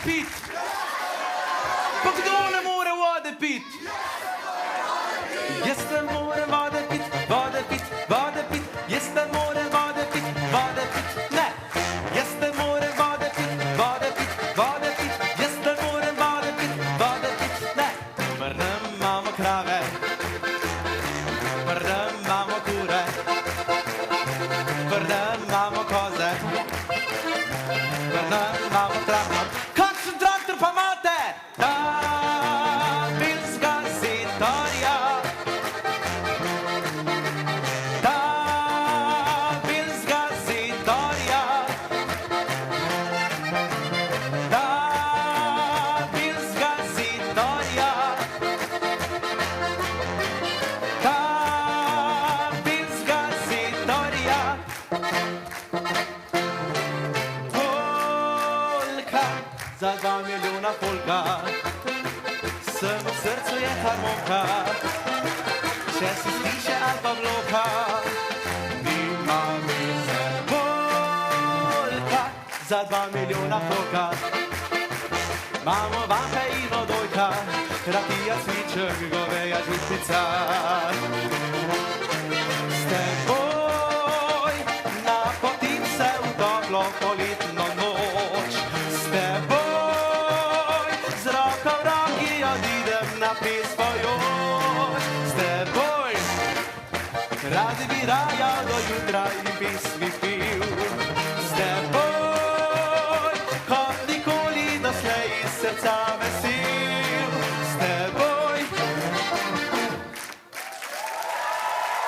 pit? Pa kdo ne more vode pit? Jaz ne more vode pit, vode pit, vode pit. Jaz ne more vode pit, vode pit, ne. Jaz ne more vode pit, vode pit, vode pit. Jaz ne more vode pit, vode pit, ne. Mrdem imamo krave, mrdem imamo kure, mrdem imamo koze, mrdem imamo traktor. Kakšen traktor pa imate? Dabilska Zitorja. Dabilska Zitorja. Dabilska Zitorja. Dabilska Zitorja. Polka, za 2 milijona polka. Sem v srcu je harmonka, če si stiše ali pa bloka, nima veze. Polka, za 2 milijona polka. Imamo vanka in odojka, rakija, cviček, goveja žličnica. S teboj napotim se v toplo poletno noč. S teboj z roko v roki odidem na prisvojoč. S teboj rad bi raja do jutra in pesmi pil.